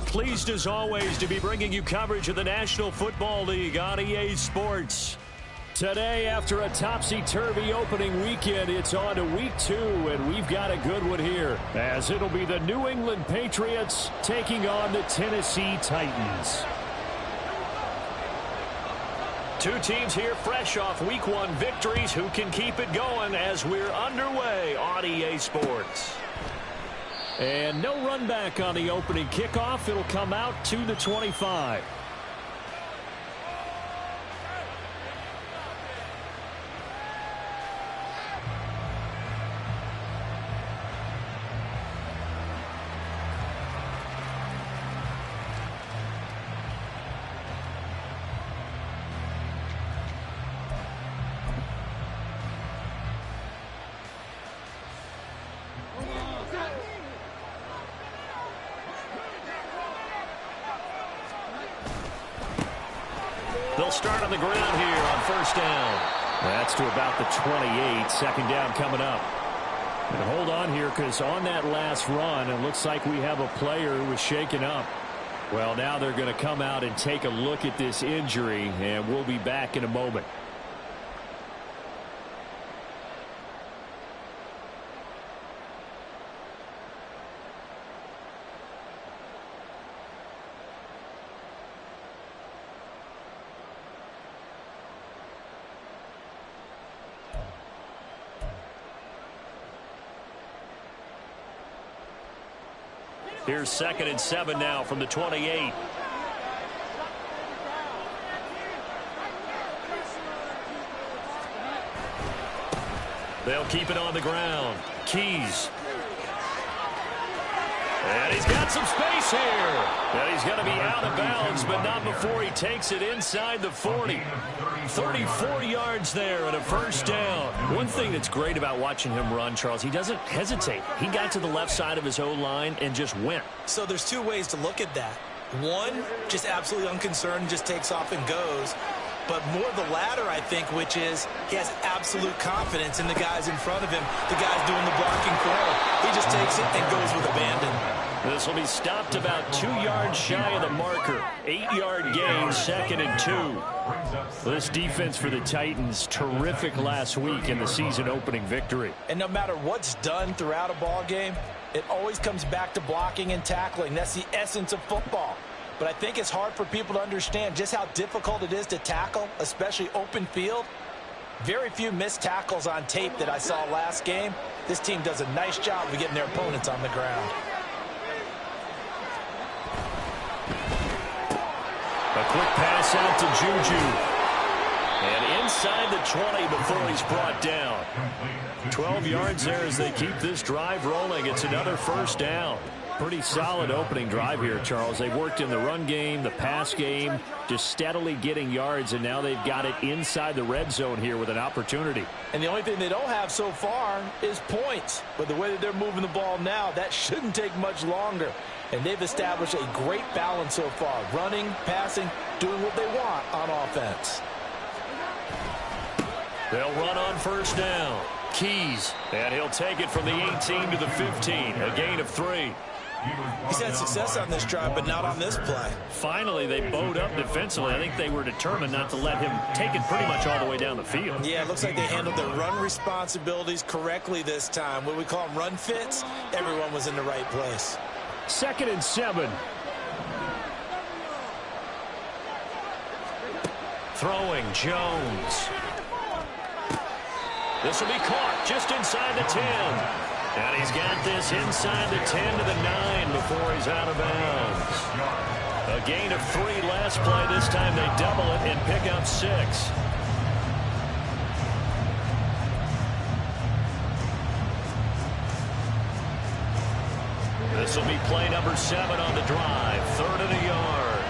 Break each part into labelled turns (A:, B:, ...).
A: Pleased as always to be bringing you coverage of the National Football League on EA Sports. Today, after a topsy-turvy opening weekend, it's on to week 2, and we've got a good one here, as it'll be the New England Patriots taking on the Tennessee Titans. Two teams here fresh off week 1 victories. Who can keep it going as we're underway on EA Sports? And no run back on the opening kickoff. It'll come out to the 25. They'll start on the ground here on first down. That's to about the 28. Second down coming up. And hold on here, because on that last run, it looks like we have a player who was shaken up. Well, now they're going to come out and take a look at this injury, and we'll be back in a moment. Here's 2nd and 7 now from the 28. They'll keep it on the ground. Keys. And he's got some space here. And he's going to be out of bounds, but not before he takes it inside the 40. 34 yards there and a first down. One thing that's great about watching him run, Charles, he doesn't hesitate. He got to the left side of his O-line and just went.
B: So there's two ways to look at that. One, just absolutely unconcerned, just takes off and goes. But more the latter, I think, which is he has absolute confidence in the guys in front of him, the guys doing the blocking for him. He just takes it and goes with abandon.
A: This will be stopped about 2 yards shy of the marker. 8-yard gain, 2nd and 2. This defense for the Titans, terrific last week in the season-opening victory.
B: And no matter what's done throughout a ball game, it always comes back to blocking and tackling. That's the essence of football. But I think it's hard for people to understand just how difficult it is to tackle, especially open field. Very few missed tackles on tape that I saw last game. This team does a nice job of getting their opponents on the ground.
A: A quick pass out to Juju. And inside the 20 before he's brought down. 12 yards there as they keep this drive rolling. It's another first down. Pretty solid opening drive here, Charles. They worked in the run game, the pass game, just steadily getting yards, and now they've got it inside the red zone here with an opportunity.
B: And the only thing they don't have so far is points. But the way that they're moving the ball now, that shouldn't take much longer. And they've established a great balance so far. Running, passing, doing what they want on offense.
A: They'll run on first down. Keys. And he'll take it from the 18 to the 15. A gain of 3.
B: He's had success on this drive, but not on this play.
A: Finally, they bowed up defensively. I think they were determined not to let him take it pretty much all the way down the field.
B: Yeah, it looks like they handled their run responsibilities correctly this time. What we call them run fits, everyone was in the right place.
A: 2nd and 7. Throwing, Jones. This will be caught just inside the 10. And he's got this inside the 10 to the 9 before he's out of bounds. A gain of 3 last play. This time they double it and pick up 6. This will be play number 7 on the drive. 3rd and a yard.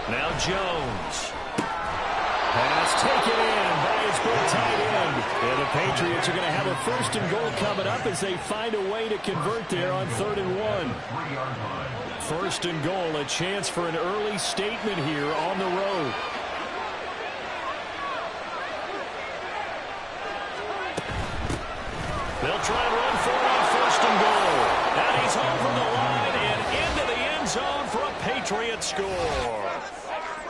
A: Now Jones. Pass taken in by his big tight end. And the Patriots are going to have a 1st and goal coming up as they find a way to convert there on 3rd and 1. 1st and goal, a chance for an early statement here on the road. They'll try and run for it on first and goal. And he's over the line and into the end zone for a Patriot score.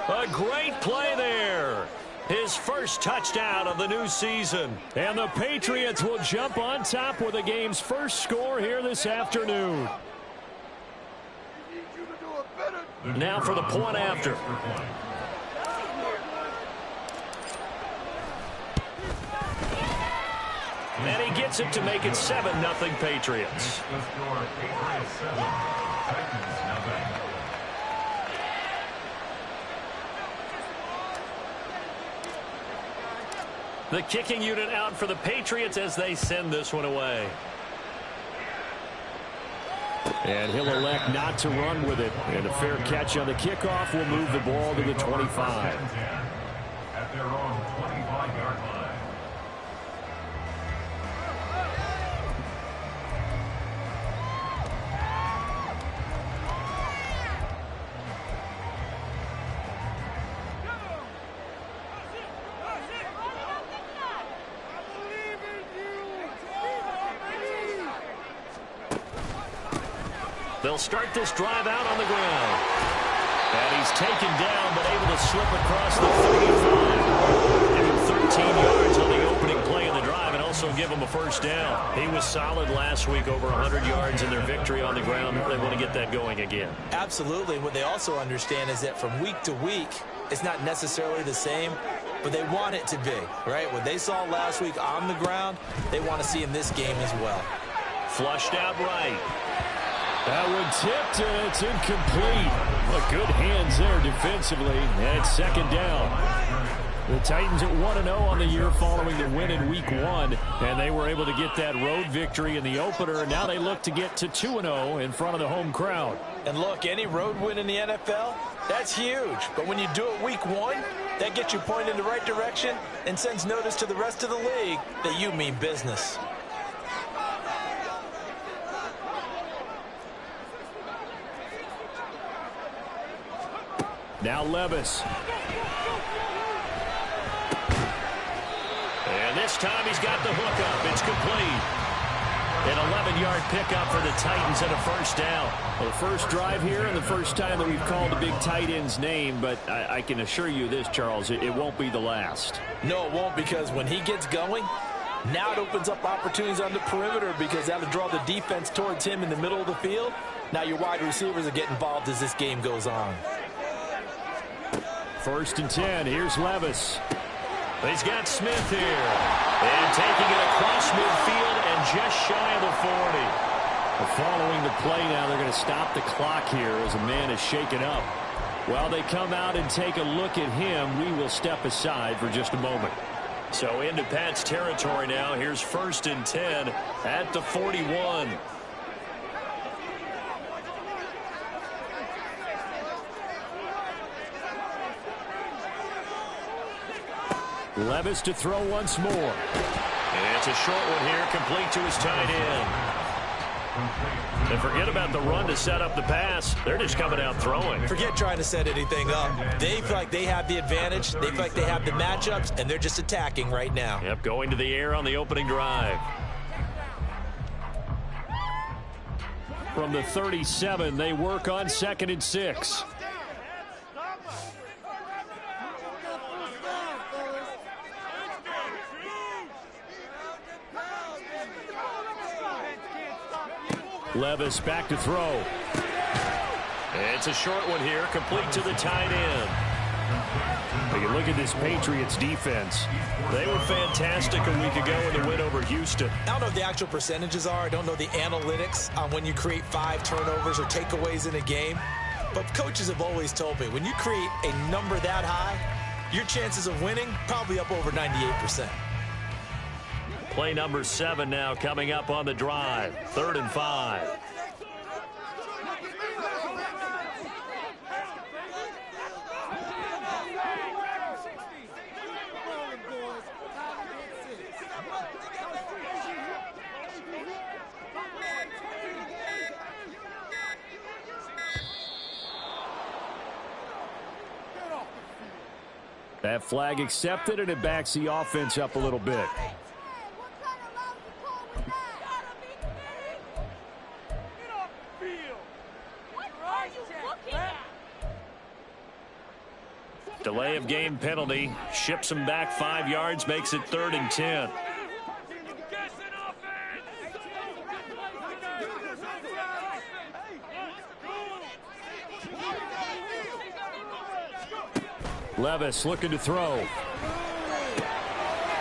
A: A great play there. His first touchdown of the new season. And the Patriots will jump on top with the game's first score here this afternoon. Now for the point after. And he gets it to make it 7-0 Patriots. The kicking unit out for the Patriots as they send this one away. And he'll elect not to run with it. And a fair catch on the kickoff will move the ball to the 25. At their own 25-yard line. They'll start this drive out on the ground. And he's taken down, but able to slip across the 45. Give him 13 yards on the opening play of the drive and also give him a first down. He was solid last week, over 100 yards in their victory on the ground. They want to get that going again.
B: Absolutely. What they also understand is that from week to week, it's not necessarily the same, but they want it to be, right? What they saw last week on the ground, they want to see in this game as well.
A: Flushed out right.
C: That one tipped, and it's incomplete. Well, good hands there defensively, and it's second down. The Titans at 1-0 on the year following the win in Week 1, and they were able to get that road victory in the opener, and now they look to get to 2-0 in front of the home crowd.
B: And look, any road win in the NFL, that's huge. But when you do it Week 1, that gets you pointed in the right direction and sends notice to the rest of the league that you mean business.
C: Now Levis.
A: And this time he's got the hook up. It's complete. An 11-yard pickup for the Titans and a first down.
C: Well, the first drive here and the first time that we've called the big tight end's name, but I can assure you this, Charles, it won't be the last.
B: No, it won't, because when he gets going, now it opens up opportunities on the perimeter because that'll draw the defense towards him in the middle of the field. Now your wide receivers will get involved as this game goes on.
C: 1st and 10. Here's Levis.
A: He's got Smith here. And taking it across midfield and just shy of the 40.
C: Well, following the play now, they're going to stop the clock here as a man is shaken up. While they come out and take a look at him, we will step aside for just a moment.
A: So into Pat's territory now. Here's 1st and 10 at the 41.
C: Levis to throw once more.
A: And it's a short one here, complete to his tight end. And forget about the run to set up the pass. They're just coming out throwing.
B: Forget trying to set anything up. They feel like they have the advantage. They feel like they have the matchups, and they're just attacking right now.
A: Yep, going to the air on the opening drive.
C: From the 37, they work on 2nd and 6. Levis back to throw.
A: It's a short one here, complete to the tight end.
C: You look at this Patriots defense.
A: They were fantastic a week ago in the win over Houston.
B: I don't know what the actual percentages are. I don't know the analytics on when you create 5 turnovers or takeaways in a game. But coaches have always told me, when you create a number that high, your chances of winning probably up over 98%.
A: Play number 7 now coming up on the drive. 3rd and 5.
C: That flag accepted, and it backs the offense up a little bit.
A: Delay of game penalty. Ships him back 5 yards. Makes it 3rd and 10.
C: Levis looking to throw.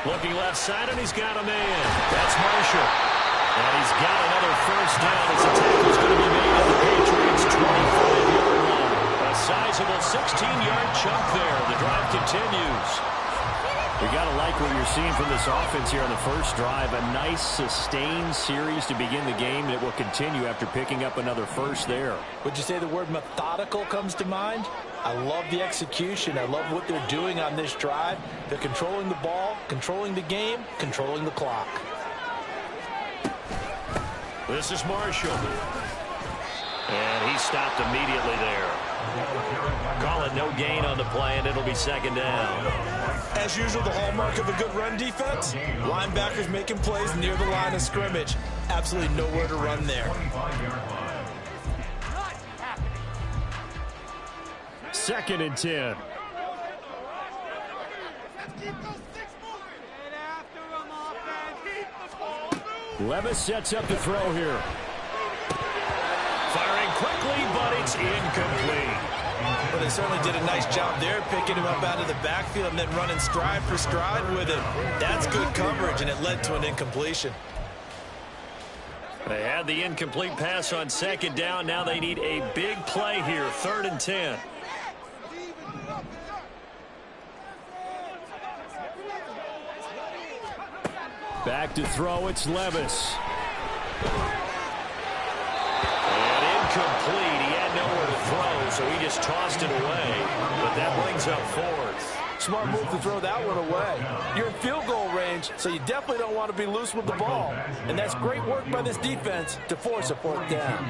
A: Looking left side, and he's got a man. That's Marshall. And he's got another first down as the tackle's going to be made at the Patriots' 25-yard line. A sizable 16-yard chunk there. The drive continues.
C: You got to like what you're seeing from this offense here on the first drive. A nice, sustained series to begin the game that will continue after picking up another first there.
B: Would you say the word methodical comes to mind? I love the execution. I love what they're doing on this drive. They're controlling the ball, controlling the game, controlling the clock.
A: This is Marshall. And he stopped immediately there. Call it no gain on the play, and it'll be 2nd down.
B: As usual, the hallmark of a good run defense, linebackers making plays near the line of scrimmage. Absolutely nowhere to run there.
C: 2nd and 10. Levis sets up the throw here.
A: Firing quickly, but it's incomplete.
B: Well, they certainly did a nice job there, picking him up out of the backfield and then running stride for stride with him. That's good coverage, and it led to an incompletion.
A: They had the incomplete pass on 2nd down. Now they need a big play here, 3rd and 10.
C: Back to throw, it's Levis.
A: And incomplete. He had nowhere to throw, so he just tossed it away. But that brings up 4th.
B: Smart move to throw that one away. You're in field goal range, so you definitely don't want to be loose with the ball. And that's great work by this defense to force a 4th down.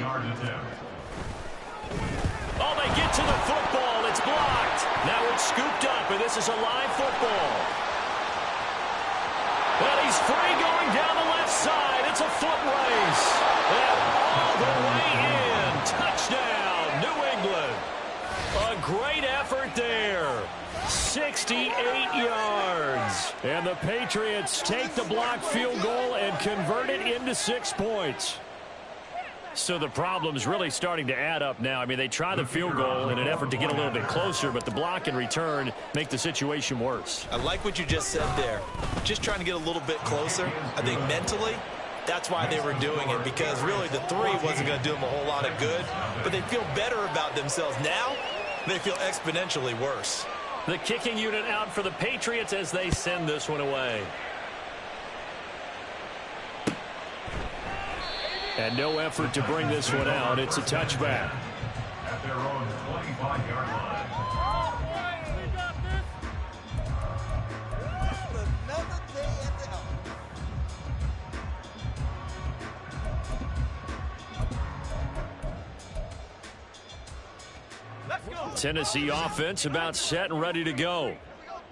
A: Oh, they get to the football. It's blocked. Now it's scooped up, and this is a live football. And he's free going down the left side. It's a foot race. And all the way in. Touchdown, New England. A great effort there. 68 yards.
C: And the Patriots take the blocked field goal and convert it into 6 points.
A: So the problem's really starting to add up now. I mean, they try the field goal in an effort to get a little bit closer, but the block and return make the situation worse.
B: I like what you just said there. Just trying to get a little bit closer. I think mentally, that's why they were doing it, because really the 3 wasn't going to do them a whole lot of good, but they feel better about themselves. Now, they feel exponentially worse.
A: The kicking unit out for the Patriots as they send this one away.
C: And no effort to bring this one out. It's a touchback.
D: At their own 25-yard line.
A: Tennessee offense about set and ready to go.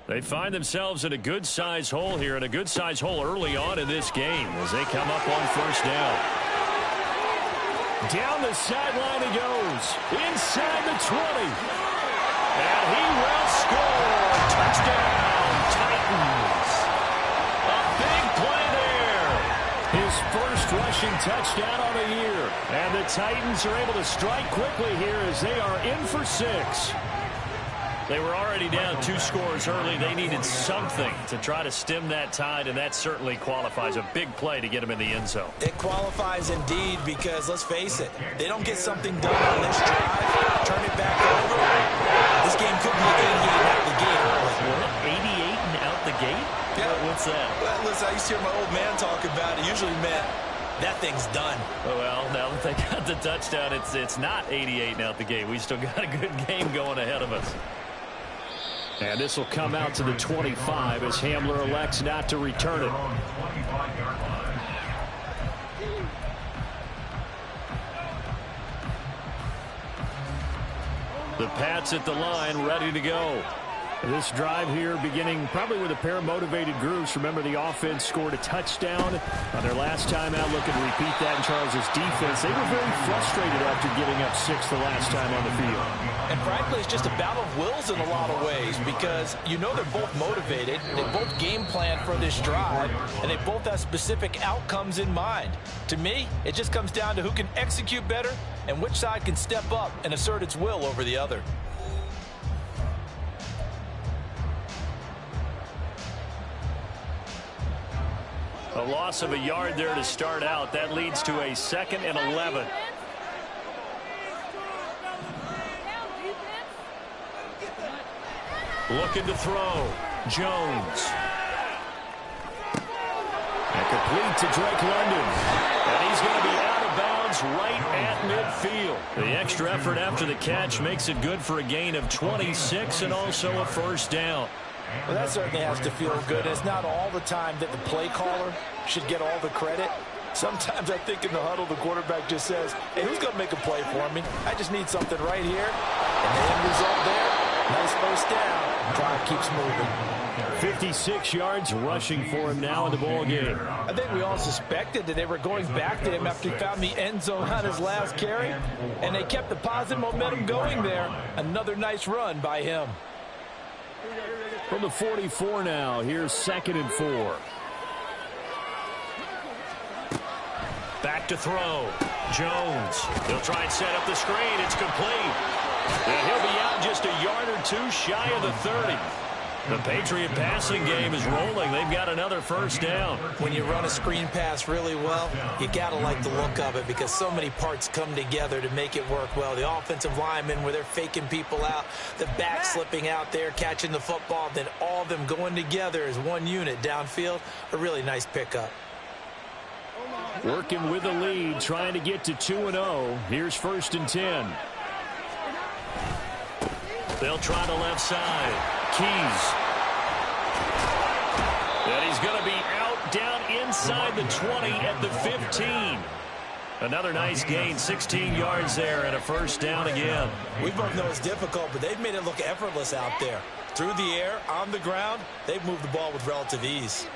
A: They find themselves in a good-sized hole here, and a good-sized hole early on in this game as they come up on 1st down.
C: Down the sideline he goes. Inside the 20.
A: And he will score. Touchdown, Titans. A big play there.
C: His first rushing touchdown on the year. And the Titans are able to strike quickly here as they are in for 6.
A: They were already down 2 scores early. They needed something to try to stem that tide, and that certainly qualifies. A big play to get them in the end zone.
B: It qualifies indeed because, let's face it, they don't get something done on this drive, turn it back over. This game could be 88 out the gate early.
A: 88 and out the gate?
B: Yeah.
A: What's that?
B: Well, listen, I used to hear my old man talk about it. Usually meant that thing's done.
A: Well, now that they got the touchdown, it's not 88 and out the gate. We still got a good game going ahead of us.
C: And this will come out to the 25 as Hamler elects not to return it.
A: The Pats at the line, ready to go.
C: This drive here beginning probably with a pair of motivated groups. Remember, the offense scored a touchdown on their last time out. Looking to repeat that in Charles's defense. They were very frustrated after giving up 6 the last time on the field.
B: And frankly, it's just a battle of wills in a lot of ways because you know they're both motivated. They both game plan for this drive, and they both have specific outcomes in mind. To me, it just comes down to who can execute better and which side can step up and assert its will over the other.
A: A loss of a yard there to start out. That leads to a 2nd and 11. Looking to throw. Jones. And complete to Drake London. And he's going to be out of bounds right at midfield. The extra effort after the catch makes it good for a gain of 26 and also a first down.
B: Well, that certainly has to feel good. It's not all the time that the play caller should get all the credit. Sometimes I think in the huddle, the quarterback just says, hey, who's going to make a play for me? I just need something right here. And the end result there, nice first down. Drive keeps moving.
C: 56 yards rushing for him now in the ball game.
B: I think we all suspected that they were going back to him after he found the end zone on his last carry. And they kept the positive momentum going there. Another nice run by him.
C: From the 44 now, here's 2nd and 4.
A: Back to throw. Jones. He'll try and set up the screen. It's complete. And he'll be out just a yard or two shy of the 30. The Patriot passing game is rolling. They've got another first down.
B: When you run a screen pass really well, you got to like the look of it because so many parts come together to make it work well. The offensive linemen where they're faking people out, the back slipping out there, catching the football, then all of them going together as one unit downfield. A really nice pickup.
C: Working with the lead, trying to get to 2-0. Here's 1st and 10.
A: They'll try the left side. Keys. And he's going to be out down inside the 20 at the 15. Another nice gain, 16 yards there and a first down again.
B: We both know it's difficult, but they've made it look effortless out there. Through the air, on the ground, they've moved the ball with relative ease.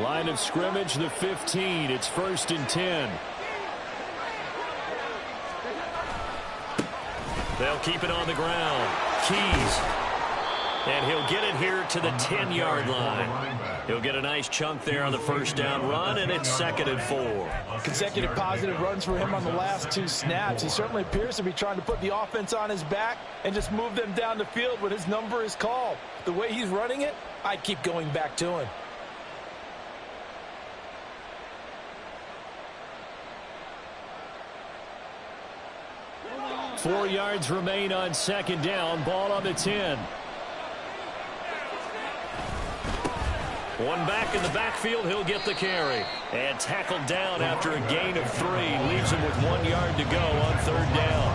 C: Line of scrimmage, the 15. It's 1st and 10.
A: They'll keep it on the ground. Keys. And he'll get it here to the 10-yard line. He'll get a nice chunk there on the first down run, and it's 2nd and 4.
B: Consecutive positive runs for him on the last 2 snaps. He certainly appears to be trying to put the offense on his back and just move them down the field when his number is called. The way he's running it, I'd keep going back to him.
C: Four yards remain on 2nd down. Ball on the 10.
A: One back in the backfield. He'll get the carry. And tackled down after a gain of 3. Leaves him with 1 yard to go on 3rd down.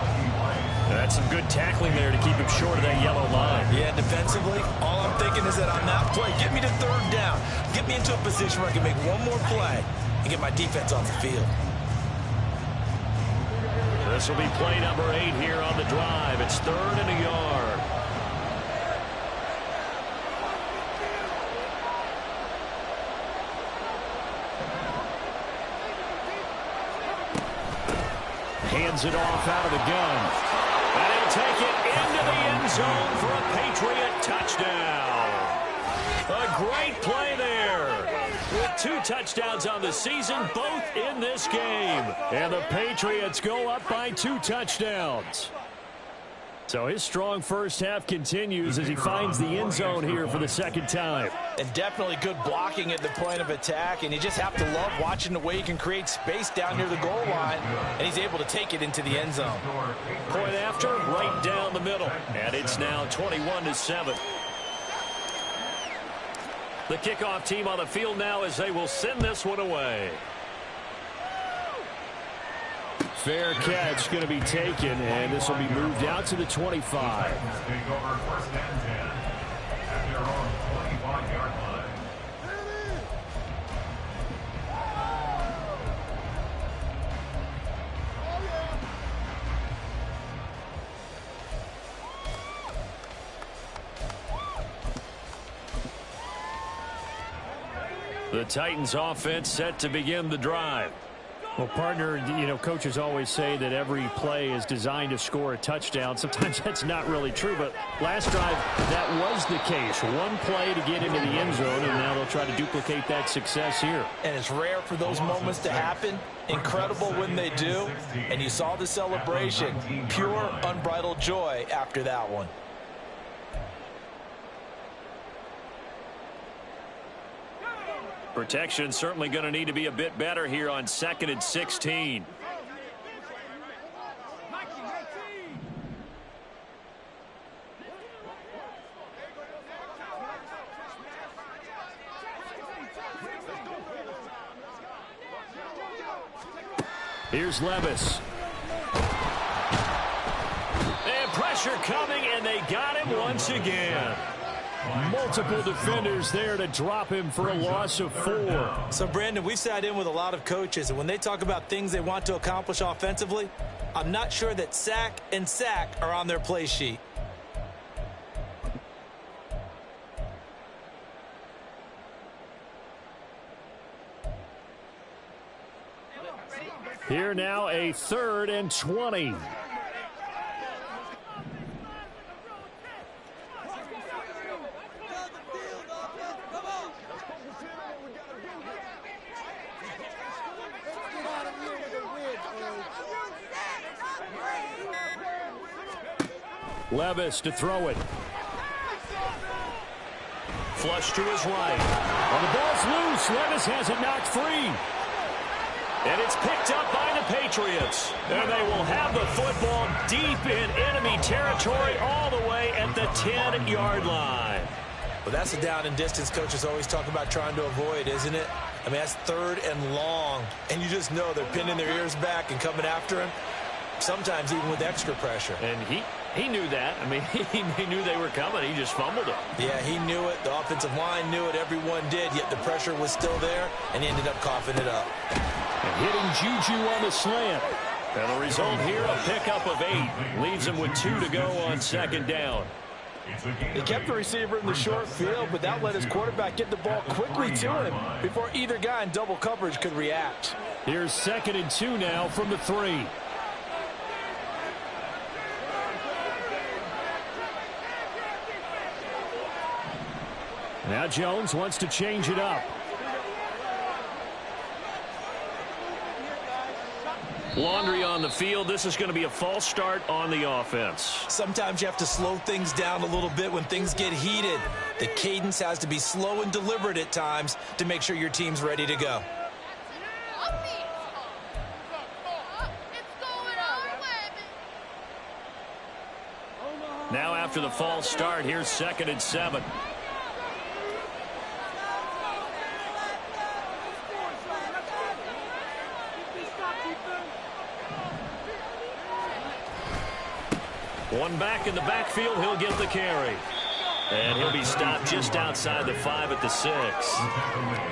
A: That's some good tackling there to keep him short of that yellow line.
B: Yeah, defensively, all I'm thinking is that on that play, get me to 3rd down. Get me into a position where I can make one more play and get my defense off the field.
A: This will be play number 8 here on the drive. It's 3rd and a yard.
C: Hands it off out of the gun.
A: And he'll take it into the end zone for a Patriot touchdown. A great play there. With 2 touchdowns on the season, both in this game.
C: And the Patriots go up by 2 touchdowns. So his strong first half continues as he finds the end zone here for the 2nd time.
B: And definitely good blocking at the point of attack. And you just have to love watching the way he can create space down near the goal line. And he's able to take it into the end zone.
A: Point after, right down the middle. And it's now 21-7. The kickoff team on the field now as they will send this one away.
C: Fair catch going to be taken, and this will be moved out to the 25.
D: Take over 1st and 10 at their own 25-yard line.
A: The Titans offense set to begin the drive.
C: Well, partner, you know, coaches always say that every play is designed to score a touchdown. Sometimes that's not really true, but last drive, that was the case. One play to get into the end zone, and now they'll try to duplicate that success here.
B: And it's rare for those moments to happen. Incredible when they do. And you saw the celebration. Pure, unbridled joy after that one.
A: Protection certainly going to need to be a bit better here on 2nd and 16.
C: Here's Levis.
A: And pressure coming, and they got him once again.
C: Multiple defenders there to drop him for a loss of 4.
B: So, Brandon, we've sat in with a lot of coaches, and when they talk about things they want to accomplish offensively, I'm not sure that sack and sack are on their play sheet.
C: Here now, a 3rd and 20. Levis to throw it.
A: Flush to his right.
C: Well, the ball's loose. Levis has it knocked free.
A: And it's picked up by the Patriots. And they will have the football deep in enemy territory all the way at the 10-yard line.
B: Well, that's a down and distance coaches always talk about trying to avoid, isn't it? I mean, that's 3rd and long. And you just know they're pinning their ears back and coming after him, sometimes even with extra pressure.
A: And he knew that. I mean, he knew they were coming. He just fumbled it.
B: Yeah, he knew it. The offensive line knew it. Everyone did, yet the pressure was still there, and he ended up coughing it up.
C: And hitting Juju on the slant.
A: And the result here, a pickup of 8. Leaves him with 2 to go on 2nd down.
B: He kept the receiver in the short field, but that let his quarterback get the ball quickly to him before either guy in double coverage could react.
C: Here's 2nd and 2 now from the 3. Now Jones wants to change it up.
A: Laundry on the field. This is going to be a false start on the offense.
B: Sometimes you have to slow things down a little bit when things get heated. The cadence has to be slow and deliberate at times to make sure your team's ready to go.
A: Now after the false start, here's 2nd and 7. One back in the backfield, he'll get the carry. And he'll be stopped just outside the 5 at the 6.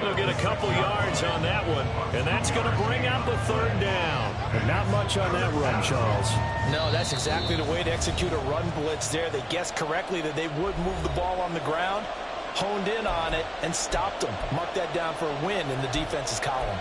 A: He'll get a couple yards on that one, and that's going to bring up the 3rd down.
C: But not much on that run, Charles.
B: No, that's exactly the way to execute a run blitz there. They guessed correctly that they would move the ball on the ground, honed in on it, and stopped them. Mark that down for a win in the defense's column.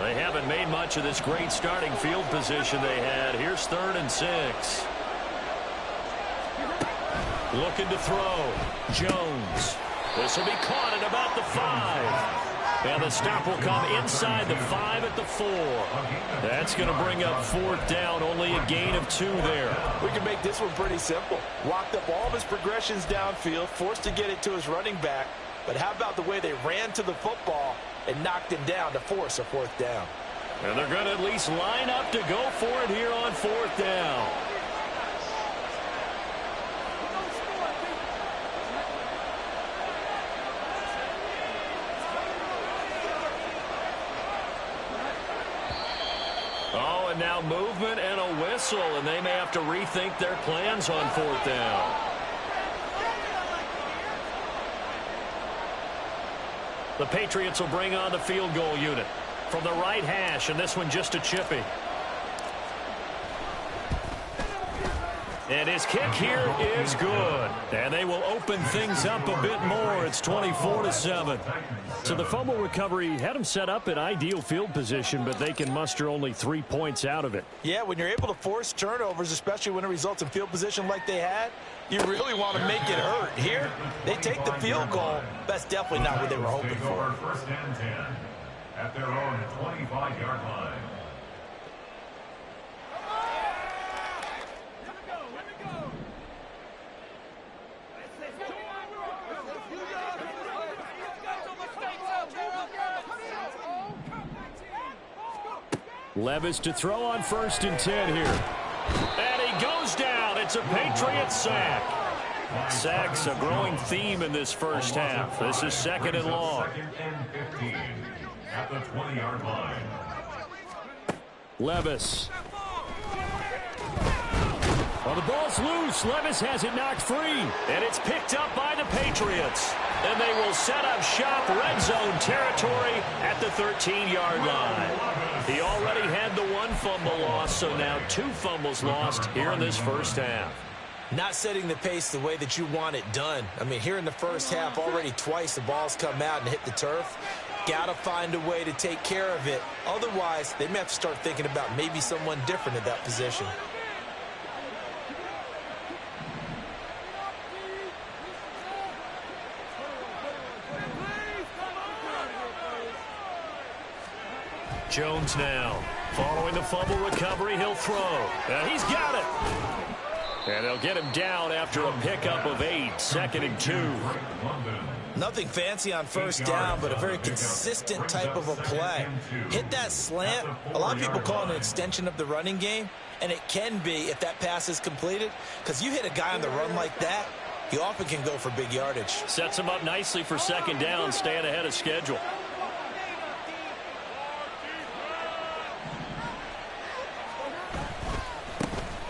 A: They haven't made much of this great starting field position they had. Here's 3rd and 6. Looking to throw. Jones. This will be caught at about the 5. And the stop will come inside the 5 at the 4. That's going to bring up 4th down. Only a gain of 2 there.
B: We can make this one pretty simple. Locked up all of his progressions downfield, forced to get it to his running back. But how about the way they ran to the football and knocked him down to force a 4th down?
A: And they're going to at least line up to go for it here on 4th down. Oh, and now movement and a whistle, and they may have to rethink their plans on 4th down. The Patriots will bring on the field goal unit from the right hash, and this one just a chippy. And his kick here is good. And they will open things up a bit more. It's 24-7.
C: So the fumble recovery had them set up in ideal field position, but they can muster only 3 points out of it.
B: Yeah, when you're able to force turnovers, especially when it results in field position like they had, you really want to make it hurt. Here, they take the field goal. That's definitely not what they were hoping for.
D: First and 10 at their own 25-yard line.
C: Levis to throw on 1st and 10 here.
A: And he goes down. It's a Patriots sack. Sacks a growing theme in this first half. This is 2nd and long.
D: 2nd and 15 at the 20-yard line.
C: Levis. Well, the ball's loose. Levis has it knocked free.
A: And it's picked up by the Patriots. And they will set up shop red zone territory at the 13-yard line. He already had the 1 fumble loss, so now 2 fumbles lost here in this first half.
B: Not setting the pace the way that you want it done. I mean, here in the first half, already twice the ball's come out and hit the turf. Got to find a way to take care of it. Otherwise, they may have to start thinking about maybe someone different in that position.
A: Jones now. Following the fumble recovery, he'll throw. And he's got it. And they'll get him down after a pickup of 8. 2nd and 2.
B: Nothing fancy on first down, but a very consistent type of a play. Hit that slant. A lot of people call it an extension of the running game, and it can be if that pass is completed, because you hit a guy on the run like that, you often can go for big yardage.
A: Sets him up nicely for 2nd down, staying ahead of schedule.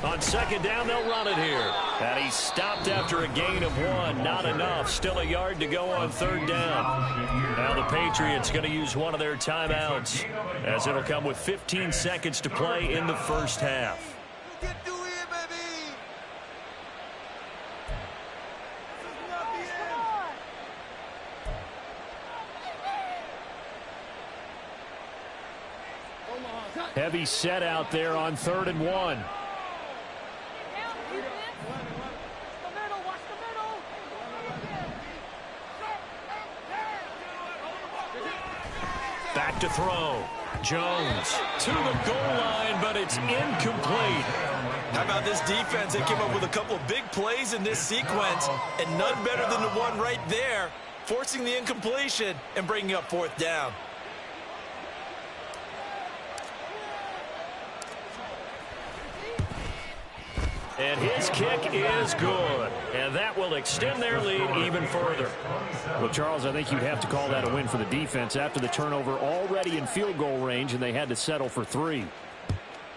A: On 2nd down, they'll run it here. And he stopped after a gain of 1. Not enough. Still a yard to go on 3rd down. Now the Patriots going to use one of their timeouts, as it'll come with 15 seconds to play in the first half.
C: Heavy set out there on 3rd and 1.
A: Back to throw. Jones to the goal line, but it's incomplete.
B: How about this defense? They came up with a couple of big plays in this sequence, and none better than the one right there, forcing the incompletion and bringing up 4th down.
A: And his kick is good. And that will extend their lead even further.
C: Well, Charles, I think you'd have to call that a win for the defense after the turnover already in field goal range, and they had to settle for 3.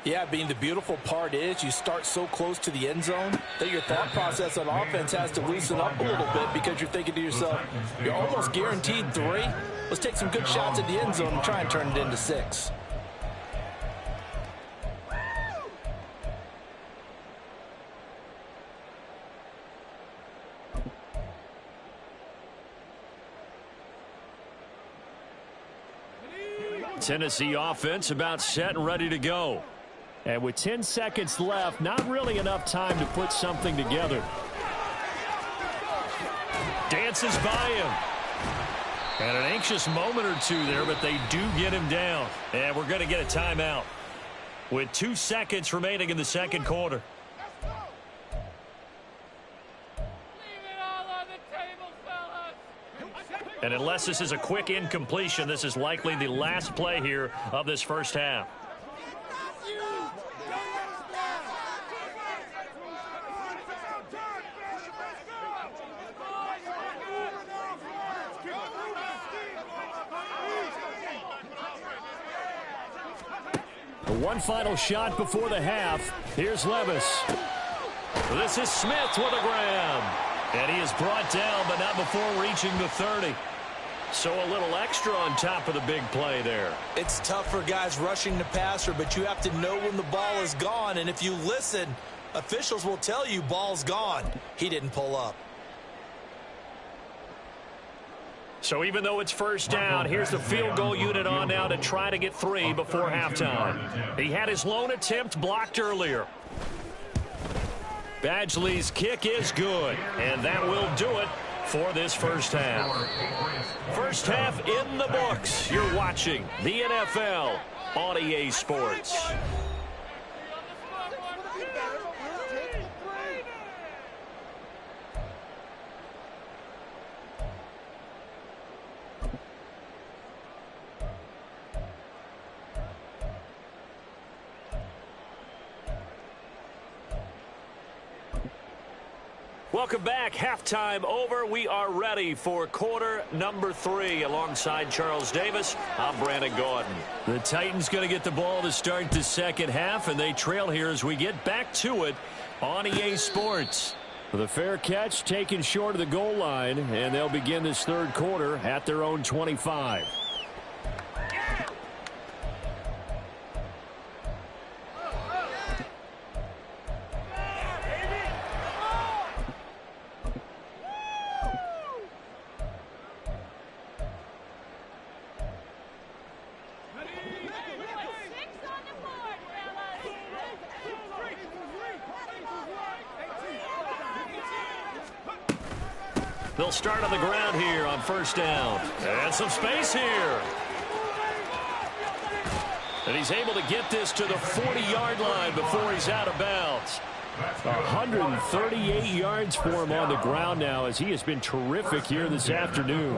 B: Yeah, being the beautiful part is you start so close to the end zone that your thought process on offense has to loosen up a little bit, because you're thinking to yourself, you're almost guaranteed 3. Let's take some good shots at the end zone and try and turn it into 6.
A: Tennessee offense about set and ready to go.
C: And with 10 seconds left, not really enough time to put something together.
A: Dances by him. And an anxious moment or two there, but they do get him down. And we're going to get a timeout with 2 seconds remaining in the second quarter. And unless this is a quick incompletion, this is likely the last play here of this first half.
C: One final shot before the half. Here's Levis.
A: This is Smith with a grab. And he is brought down, but not before reaching the 30. So a little extra on top of the big play there.
B: It's tough for guys rushing the passer, but you have to know when the ball is gone. And if you listen, officials will tell you ball's gone. He didn't pull up.
A: So even though it's first down, here's the field goal unit on now to try to get 3 before halftime. He had his lone attempt blocked earlier. Badgley's kick is good, and that will do it for this first half. First half in the books. You're watching the NFL on EA Sports. Welcome back. Halftime over. We are ready for quarter number 3. Alongside Charles Davis, I'm Brandon Gordon. The Titans going to get the ball to start the second half, and they trail here as we get back to it on EA Sports.
C: The fair catch taken short of the goal line, and they'll begin this third quarter at their own 25.
A: They'll start on the ground here on first down. And some space here. And he's able to get this to the 40-yard line before he's out of bounds.
C: 138 yards for him on the ground now, as he has been terrific here this afternoon.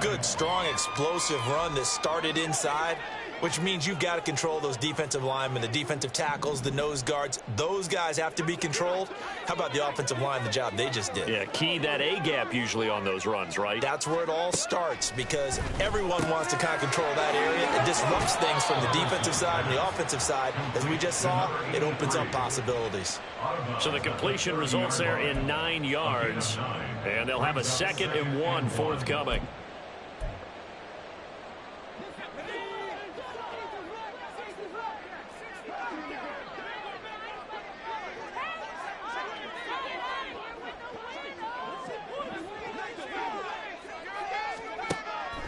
B: Good, strong, explosive run that started inside, which means you've got to control those defensive linemen, the defensive tackles, the nose guards. Those guys have to be controlled. How about the offensive line, the job they just did?
A: Yeah, key that A-gap usually on those runs, right?
B: That's where it all starts, because everyone wants to kind of control that area. It disrupts things from the defensive side and the offensive side. As we just saw, it opens up possibilities.
A: So the completion results there in 9 yards, and they'll have a 2nd and 1 forthcoming.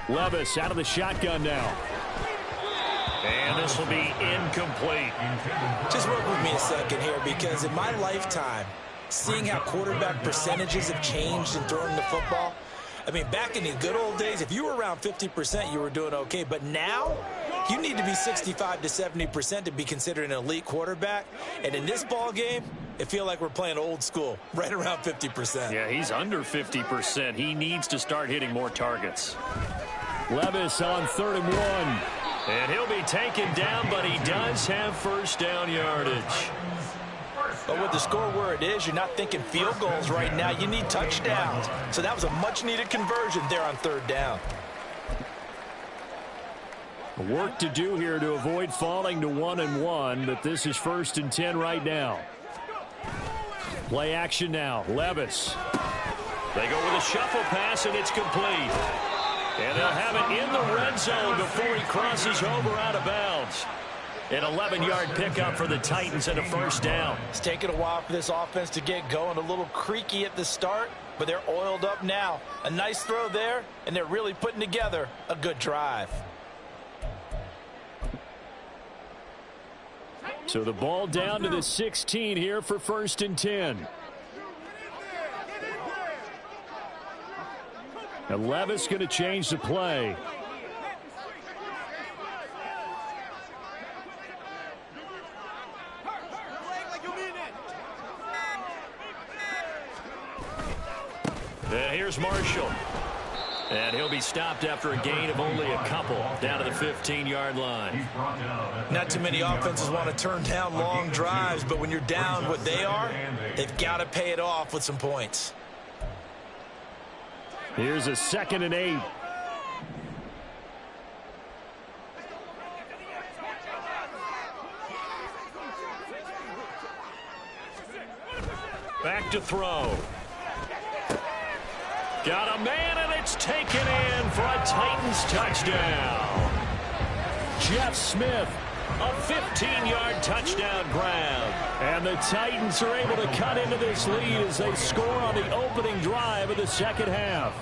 C: Levis out of the shotgun now.
A: And this will be incomplete.
B: Just work with me a second here, because in my lifetime, seeing how quarterback percentages have changed in throwing the football, I mean, back in the good old days, if you were around 50%, you were doing okay. But now, you need to be 65 to 70% to be considered an elite quarterback. And in this ball game, it feels like we're playing old school, right around 50%.
A: Yeah, he's under 50%. He needs to start hitting more targets.
C: Levis on 3rd and 1.
A: And he'll be taken down, but he does have first down yardage.
B: But with the score where it is, you're not thinking field goals right now. You need touchdowns. So that was a much-needed conversion there on 3rd down.
C: Work to do here to avoid falling to 1-1, but this is 1st and 10 right now. Play action now. Levis.
A: They go with a shuffle pass, and it's complete. And they'll have it in the red zone before he crosses over out of bounds. An 11-yard pickup for the Titans and a first down.
B: It's taken a while for this offense to get going. A little creaky at the start, but they're oiled up now. A nice throw there, and they're really putting together a good drive.
C: So the ball down to the 16 here for 1st and 10. And Levis going to change the play.
A: And here's Marshall. And he'll be stopped after a gain of only a couple down to the 15-yard line.
B: Not too many offenses want to turn down long drives, but when you're down what they are, they've got to pay it off with some points.
C: Here's a 2nd and 8.
A: Back to throw. Got a man, and it's taken in for a Titans touchdown. Jeff Smith, a 15-yard touchdown grab. And the Titans are able to cut into this lead as they score on the opening drive of the second half.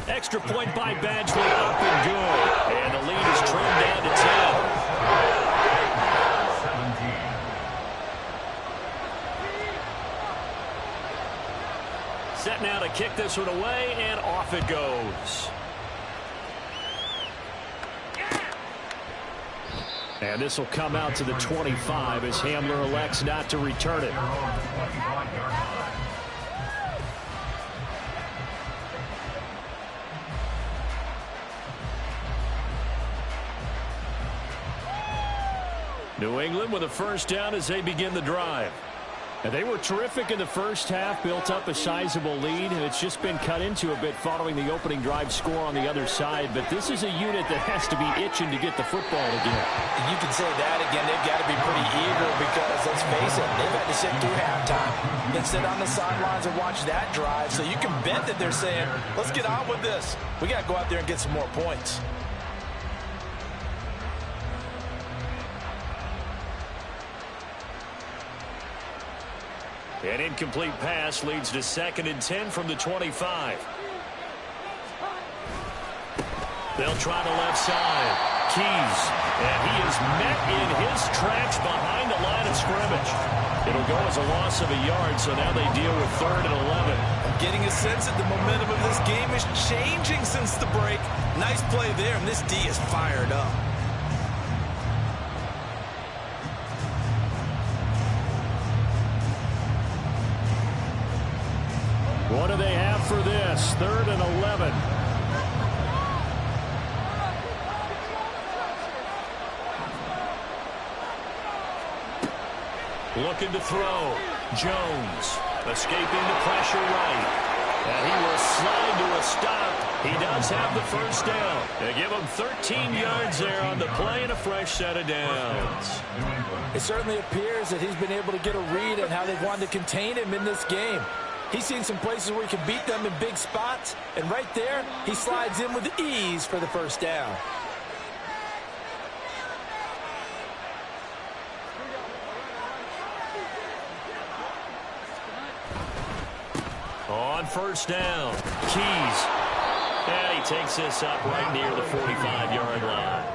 A: Extra point by Badgley, up and good. And the lead is trimmed down to 10. Set now to kick this one away, and off it goes. And this will come out to the 25 as Hamler elects not to return it. New England with a first down as they begin the drive. And they were terrific in the first half, built up a sizable lead, and it's just been cut into a bit following the opening drive score on the other side. But this is a unit that has to be itching to get the football again.
B: And you can say that again. They've got to be pretty eager because, let's face it, they've had to sit through halftime, then sit on the sidelines and watch that drive. So you can bet that they're saying, let's get on with this. We got to go out there and get some more points.
A: An incomplete pass leads to 2nd and 10 from the 25. They'll try the left side. Keys. And he is met in his tracks behind the line of scrimmage. It'll go as a loss of a yard, so now they deal with 3rd and 11.
B: I'm getting a sense that the momentum of this game is changing since the break. Nice play there, and this D is fired up.
C: What do they have for this? 3rd and 11.
A: Looking to throw. Jones escaping the pressure right. And he will slide to a stop. He does have the first down. They give him 13 yards there on the play and a fresh set of downs.
B: It certainly appears that he's been able to get a read on how they've wanted to contain him in this game. He's seen some places where he can beat them in big spots, and right there, he slides in with ease for the first down.
A: On first down, Keys. And he takes this up right near the 45-yard line.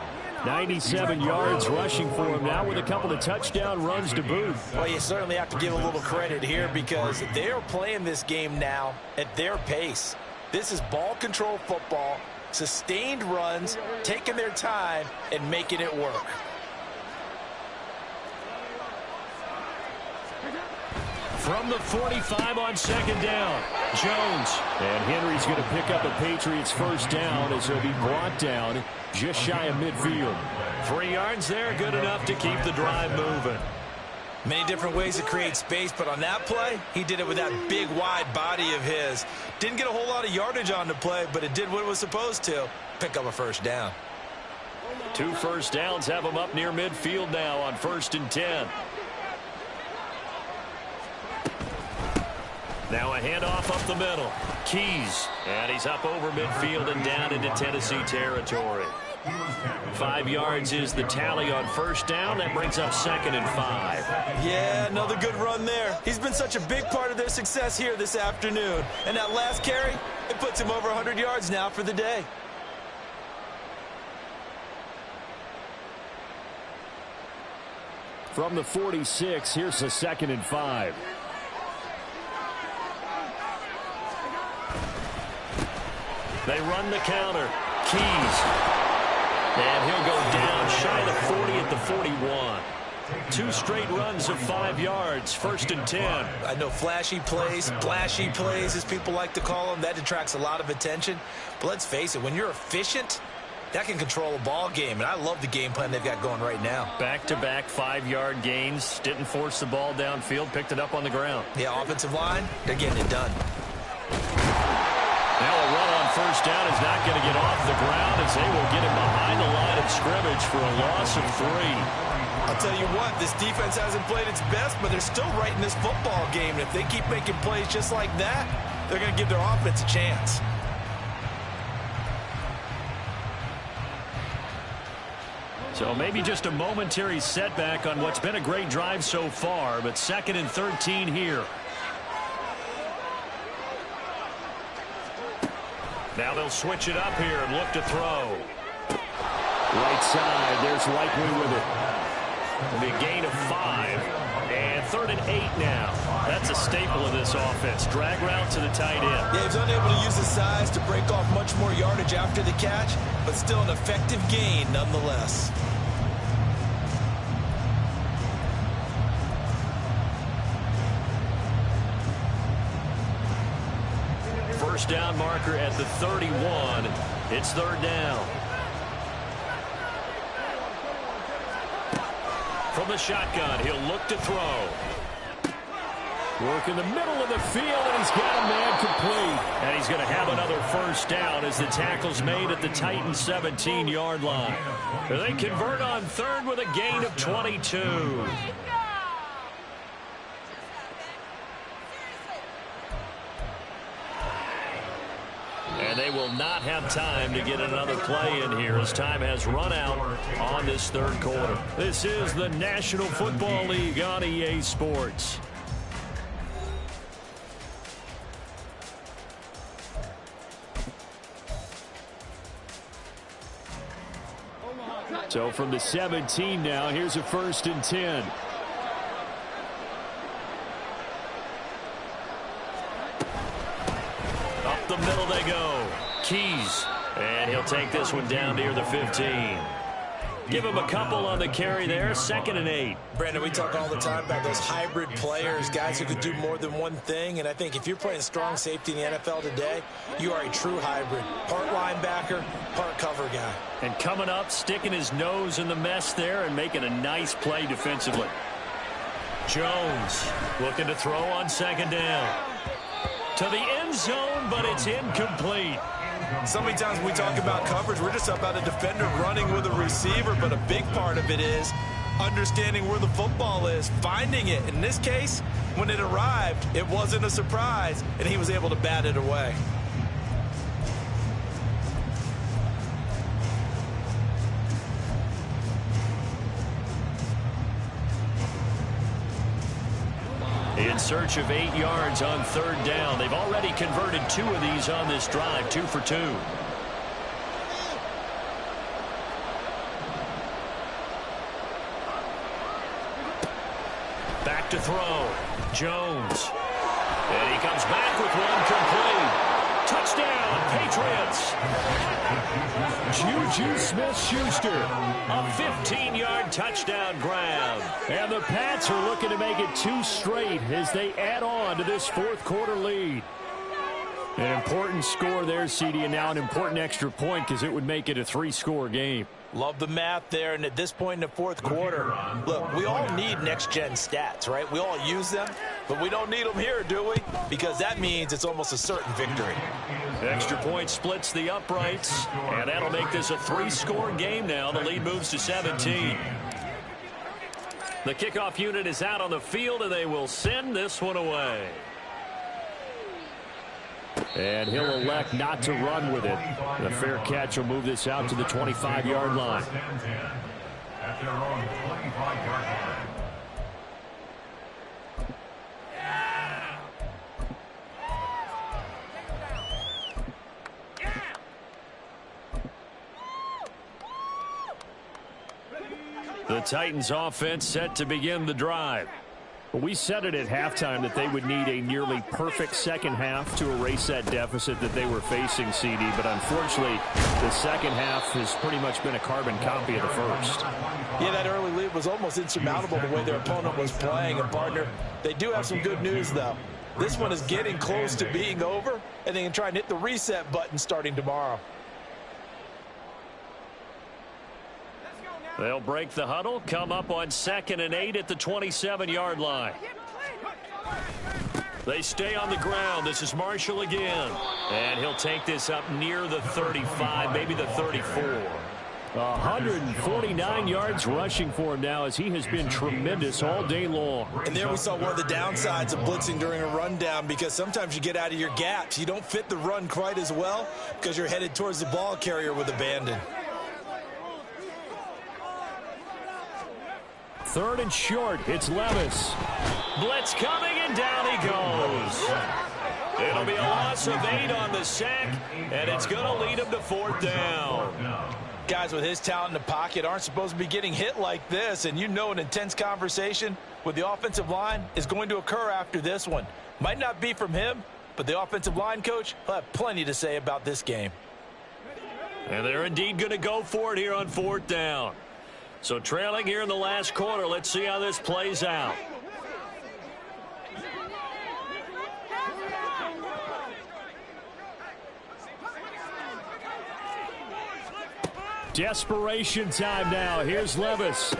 C: 97 yards rushing for him now with a couple of touchdown runs to boot.
B: Well, you certainly have to give a little credit here because they are playing this game now at their pace. This is ball control football, sustained runs, taking their time, and making it work.
A: From the 45 on 2nd down, Jones.
C: And Henry's going to pick up a Patriots first down as he'll be brought down just shy of midfield.
A: 3 yards there, good enough to keep the drive moving.
B: Many different ways to create space, but on that play, he did it with that big, wide body of his. Didn't get a whole lot of yardage on the play, but it did what it was supposed to, pick up a first down.
A: 2 first downs have him up near midfield now on 1st and 10. Now a handoff up the middle. Keys. And he's up over midfield and down into Tennessee territory. 5 yards is the tally on first down. That brings up 2nd and 5.
B: Yeah, another good run there. He's been such a big part of their success here this afternoon. And that last carry, it puts him over 100 yards now for the day.
C: From the 46, here's the 2nd and 5.
A: They run the counter. Keys. And he'll go down shy of the 40 at the 41. 2 straight runs of 5 yards. 1st and 10.
B: I know flashy plays, splashy plays, as people like to call them, that attracts a lot of attention. But let's face it, when you're efficient, that can control a ball game. And I love the game plan they've got going right now.
A: Back-to-back 5-yard gains. Didn't force the ball downfield. Picked it up on the ground.
B: Yeah, offensive line, they're getting it done.
A: Now a run on first down is not going to get off the ground as they will get him behind the line of scrimmage for a loss of 3.
B: I'll tell you what, this defense hasn't played its best, but they're still right in this football game. And if they keep making plays just like that, they're going to give their offense a chance.
A: So maybe just a momentary setback on what's been a great drive so far, but 2nd and 13 here. Now they'll switch it up here and look to throw.
C: Right side, there's Likely with it.
A: It'll be a gain of 5. And 3rd and 8 now. That's a staple of this offense. Drag route to the tight end.
B: Yeah, he's unable to use his size to break off much more yardage after the catch, but still an effective gain nonetheless.
A: First down marker at the 31. It's 3rd down. From the shotgun, he'll look to throw.
C: Work in the middle of the field, and he's got a man complete.
A: And he's going to have another first down as the tackle's made at the Titans' 17-yard line. They convert on 3rd with a gain of 22. And they will not have time to get another play in here as time has run out on this 3rd quarter. This is the National Football League on EA Sports.
C: So from the 17 now, here's a 1st and 10.
A: Up the middle they go. Keys. And he'll take this one down near the 15. Give him a couple on the carry there. 2nd and 8.
B: Brandon, we talk all the time about those hybrid players, guys who could do more than one thing. And I think if you're playing strong safety in the NFL today, you are a true hybrid. Part linebacker, part cover guy.
A: And coming up, sticking his nose in the mess there and making a nice play defensively. Jones looking to throw on 2nd down. To the end zone, but it's incomplete.
B: So many times when we talk about coverage, we're just about a defender running with a receiver, but a big part of it is understanding where the football is, finding it. In this case, when it arrived, it wasn't a surprise, and he was able to bat it away.
A: In search of 8 yards on 3rd down. They've already converted 2 of these on this drive, 2 for 2. Back to throw. Jones. And he comes back with one complete. Touchdown, Patriots.
C: Juju Smith-Schuster.
A: A 15-yard touchdown grab.
C: And the Pats are looking to make it 2 straight as they add on to this 4th quarter lead. An important score there, CD, and now an important extra point because it would make it a 3-score game.
B: Love the math there, and at this point in the 4th quarter, look, we all need next-gen stats, right? We all use them, but we don't need them here, do we? Because that means it's almost a certain victory.
A: Extra point splits the uprights, and that'll make this a 3-score game now. The lead moves to 17. The kickoff unit is out on the field, and they will send this one away.
C: And he'll elect not to run with it. The fair catch will move this out to the 25-yard line.
D: At their own 25-yard line.
A: The Titans offense set to begin the drive.
C: We said it at halftime that they would need a nearly perfect second half to erase that deficit that they were facing, CD. But unfortunately, the second half has pretty much been a carbon copy of the first.
B: Yeah, that early lead was almost insurmountable the way their opponent was playing. And, partner, they do have some good news, though. This one is getting close to being over, and they can try and hit the reset button starting tomorrow.
A: They'll break the huddle, come up on 2nd and 8 at the 27-yard line. They stay on the ground. This is Marshall again. And he'll take this up near the 35, maybe the 34.
C: 149 yards rushing for him now, as he has been tremendous all day long.
B: And there we saw one of the downsides of blitzing during a rundown, because sometimes you get out of your gaps. You don't fit the run quite as well because you're headed towards the ball carrier with abandon.
C: 3rd and short. It's Levis.
A: Blitz coming, and down he goes. It'll be a loss of 8 on the sack, and it's going to lead him to 4th down.
B: Guys with his talent in the pocket aren't supposed to be getting hit like this, and you know an intense conversation with the offensive line is going to occur after this one. Might not be from him, but the offensive line coach will have plenty to say about this game.
A: And they're indeed going to go for it here on 4th down. So trailing here in the last quarter, let's see how this plays out.
C: Desperation time now. Here's Levis.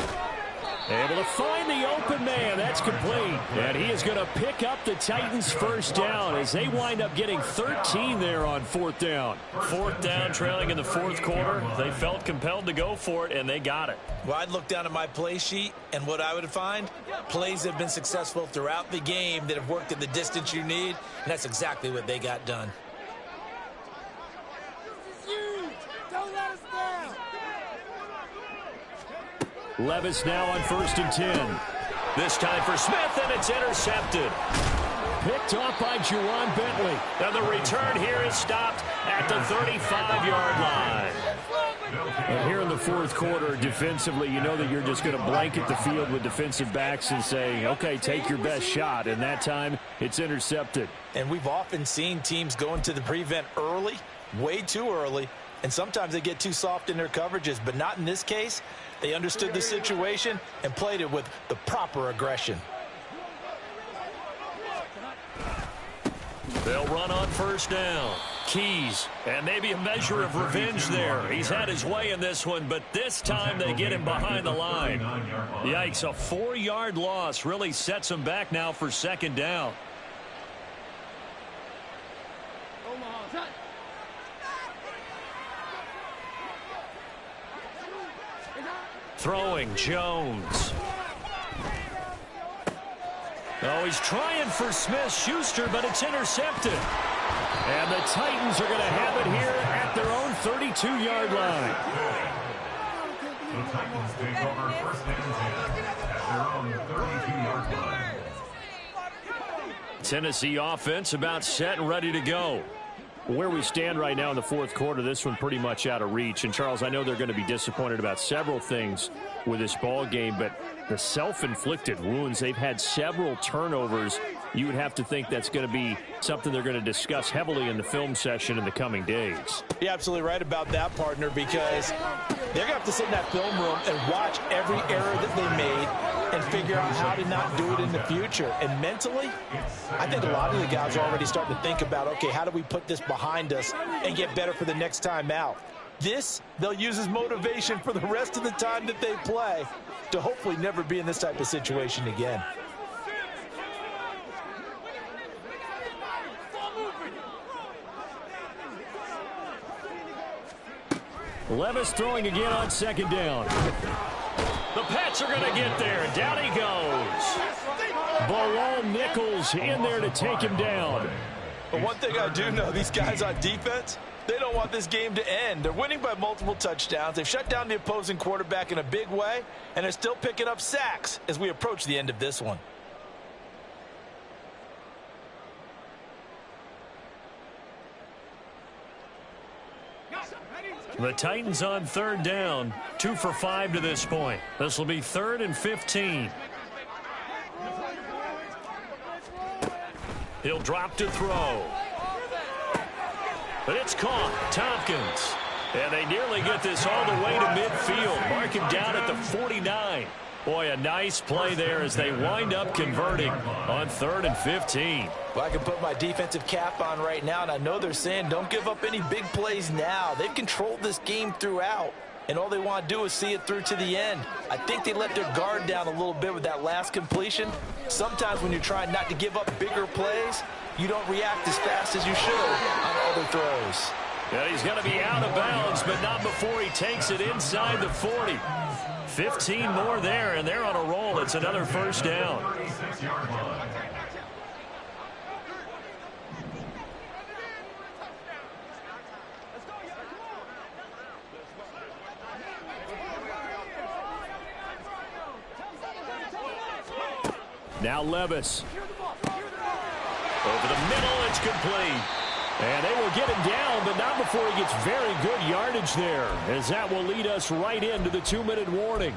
C: Able to find the open man. That's complete. And he is going to pick up the Titans' 1st down as they wind up getting 13 there on 4th down.
A: 4th down, trailing in the 4th quarter. They felt compelled to go for it, and they got it.
B: Well, I'd look down at my play sheet, and what I would find, plays have been successful throughout the game that have worked at the distance you need, and that's exactly what they got done.
C: Levis now on 1st and 10.
A: This time for Smith, and it's intercepted.
C: Picked off by Juwan Bentley.
A: And the return here is stopped at the 35-yard line.
C: And here in the 4th quarter, defensively, you know that you're just going to blanket the field with defensive backs and say, okay, take your best shot. And that time, it's intercepted.
B: And we've often seen teams go into the prevent early, way too early, and sometimes they get too soft in their coverages, but not in this case. They understood the situation and played it with the proper aggression.
A: They'll run on 1st down. Keys, and maybe a measure of revenge there. He's had his way in this one, but this time they get him behind the line. Yikes, a 4-yard loss really sets him back now for 2nd down. Throwing, Jones. Oh, he's trying for Smith-Schuster, but it's intercepted.
C: And the Titans are going to have it here at their own 32-yard line.
D: The Titans take over 1st and 10 at their own 32-yard line.
A: Tennessee offense about set and ready to go.
C: Where we stand right now in the 4th quarter, this one pretty much out of reach. And, Charles, I know they're going to be disappointed about several things with this ball game, but the self-inflicted wounds, they've had several turnovers. You would have to think that's going to be something they're going to discuss heavily in the film session in the coming days.
B: You're absolutely right about that, partner, because they're going to have to sit in that film room and watch every error that they made and figure out how to not do it in the future. And mentally, I think a lot of the guys are already starting to think about, okay, how do we put this behind us and get better for the next time out? This, they'll use as motivation for the rest of the time that they play to hopefully never be in this type of situation again.
C: Levis throwing again on 2nd down.
A: The Pats are going to get there. Down he goes.
C: Balone Nichols in there to take him down.
B: But one thing I do know, these guys on defense, they don't want this game to end. They're winning by multiple touchdowns. They've shut down the opposing quarterback in a big way, and they're still picking up sacks as we approach the end of this one.
A: The Titans on 3rd down, 2 for 5 to this point. This will be 3rd and 15. He'll drop to throw. But it's caught. Tompkins. And they nearly get this all the way to midfield. Mark him down at the 49. Boy, a nice play there as they wind up converting on 3rd and 15.
B: Well, I can put my defensive cap on right now, and I know they're saying don't give up any big plays now. They've controlled this game throughout, and all they want to do is see it through to the end. I think they let their guard down a little bit with that last completion. Sometimes when you're trying not to give up bigger plays, you don't react as fast as you should on other throws.
A: And he's going to be out of bounds, but not before he takes it inside the 40. 15 more there, and they're on a roll. It's another first down. Now Levis. Over the middle, it's complete. And they will get him down, but not before he gets very good yardage there, as that will lead us right into the 2-minute warning.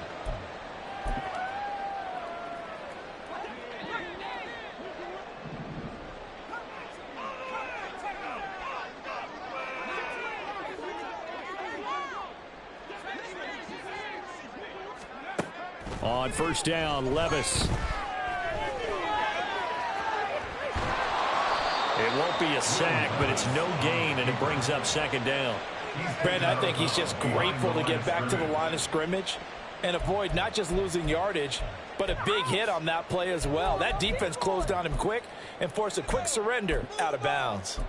A: On first down, Levis. It won't be a sack, but it's no gain, and it brings up second down.
B: Brandon, I think he's just grateful to get back to the line of scrimmage and avoid not just losing yardage, but a big hit on that play as well. That defense closed on him quick and forced a quick surrender out of bounds.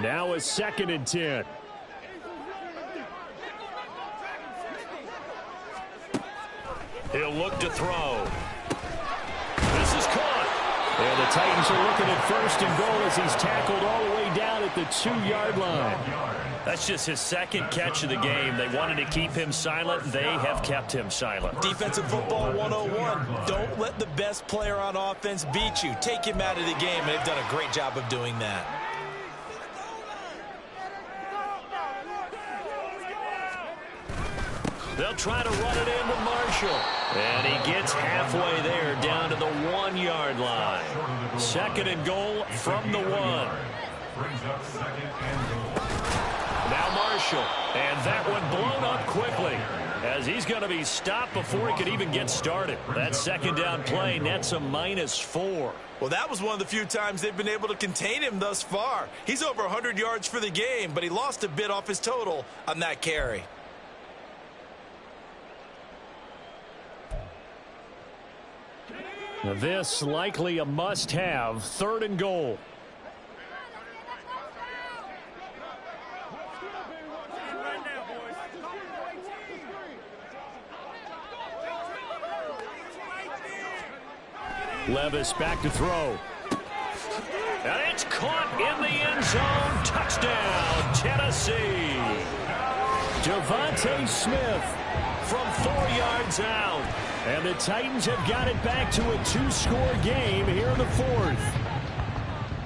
C: Now a 2nd and 10.
A: He'll look to throw. This is caught.
C: And the Titans are looking at 1st and goal as he's tackled all the way down at the 2-yard line.
A: That's just his 2nd catch of the game. They wanted to keep him silent. They have kept him silent.
B: Defensive football 101. Don't let the best player on offense beat you. Take him out of the game, and they've done a great job of doing that.
A: They'll try to run it in with Marshall. And he gets halfway there down to the 1-yard line. 2nd and goal from the 1. Now Marshall. And that one blown up quickly, as he's going to be stopped before he could even get started. That 2nd down play nets a -4.
B: Well, that was one of the few times they've been able to contain him thus far. He's over 100 yards for the game, but he lost a bit off his total on that carry.
C: This likely a must-have. 3rd and goal. Levis back to throw.
A: And it's caught in the end zone. Touchdown, Tennessee.
C: Devontae Smith
A: from 4 yards out.
C: And the Titans have got it back to a 2-score game here in the 4th.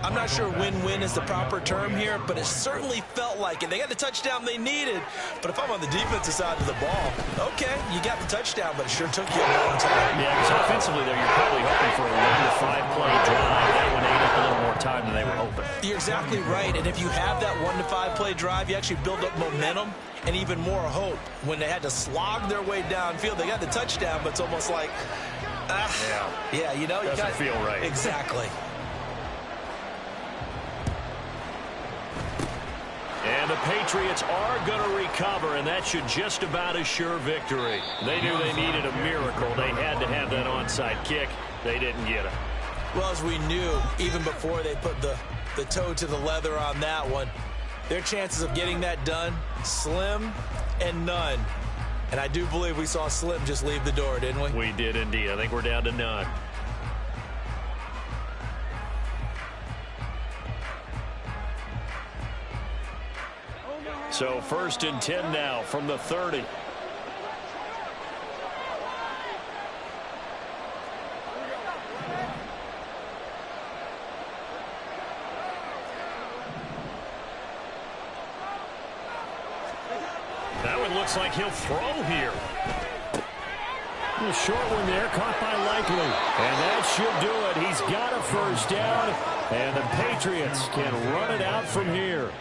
B: I'm not sure win-win is the proper term here, but it certainly felt like it. They got the touchdown they needed, but if I'm on the defensive side of the ball, okay, you got the touchdown, but it sure took you a long time.
A: Yeah, because offensively there, you're probably hoping for a 1 to 5 play drive. That one ate up a little more time than they were hoping.
B: You're exactly right, and if you have that 1 to 5 play drive, you actually build up momentum and even more hope. When they had to slog their way downfield, they got the touchdown, but it's almost like, yeah, you know,
A: doesn't feel right.
B: Exactly.
A: And the Patriots are going to recover, and that should just about assure victory. They knew they needed a miracle. They had to have that onside kick. They didn't get it.
B: Well, as we knew, even before they put the toe to the leather on that one, their chances of getting that done, slim and none. And I do believe we saw Slim just leave the door, didn't we?
A: We did indeed. I think we're down to none. So 1st and 10 now from the 30. That one looks like he'll throw here.
C: A short one there, caught by Likely. And that should do it. He's got a 1st down, and the Patriots can run it out from here.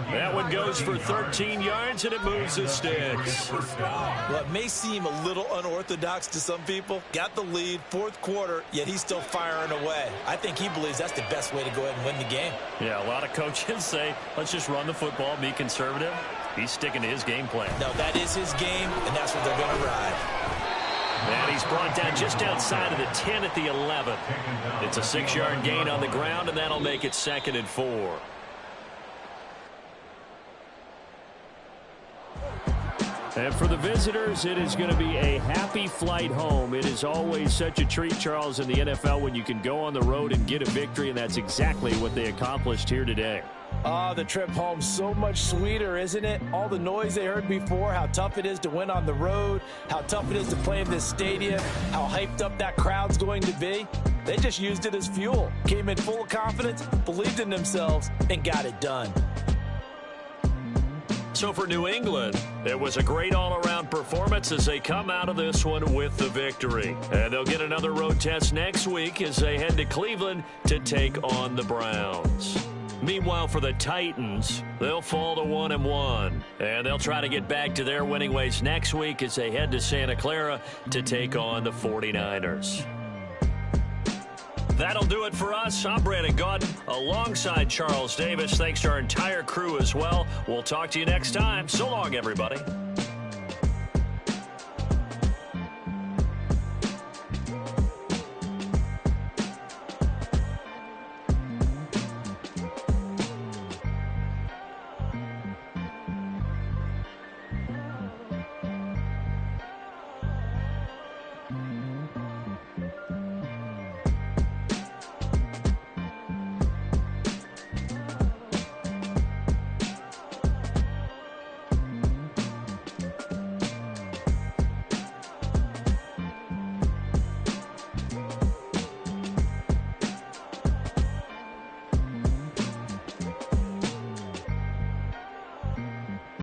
A: That one goes for 13 yards, and it moves the sticks.
B: Well, it may seem a little unorthodox to some people. Got the lead, 4th quarter, yet he's still firing away. I think he believes that's the best way to go ahead and win the game.
A: Yeah, a lot of coaches say, let's just run the football, be conservative. He's sticking to his game plan.
B: No, that is his game, and that's what they're going to ride.
A: And he's brought down just outside of the 10 at the 11. It's a 6-yard gain on the ground, and that'll make it 2nd and 4.
C: And for the visitors, it is going to be a happy flight home. It is always such a treat, Charles, in the NFL when you can go on the road and get a victory, and that's exactly what they accomplished here today.
B: The trip home, so much sweeter, isn't it? All the noise they heard before, how tough it is to win on the road, how tough it is to play in this stadium, how hyped up that crowd's going to be. They just used it as fuel, came in full of confidence, believed in themselves, and got it done.
A: So for New England, it was a great all-around performance as they come out of this one with the victory. And they'll get another road test next week as they head to Cleveland to take on the Browns. Meanwhile, for the Titans, they'll fall to 1-1. And they'll try to get back to their winning ways next week as they head to Santa Clara to take on the 49ers. That'll do it for us. I'm Brandon Gaudin alongside Charles Davis. Thanks to our entire crew as well. We'll talk to you next time. So long, everybody.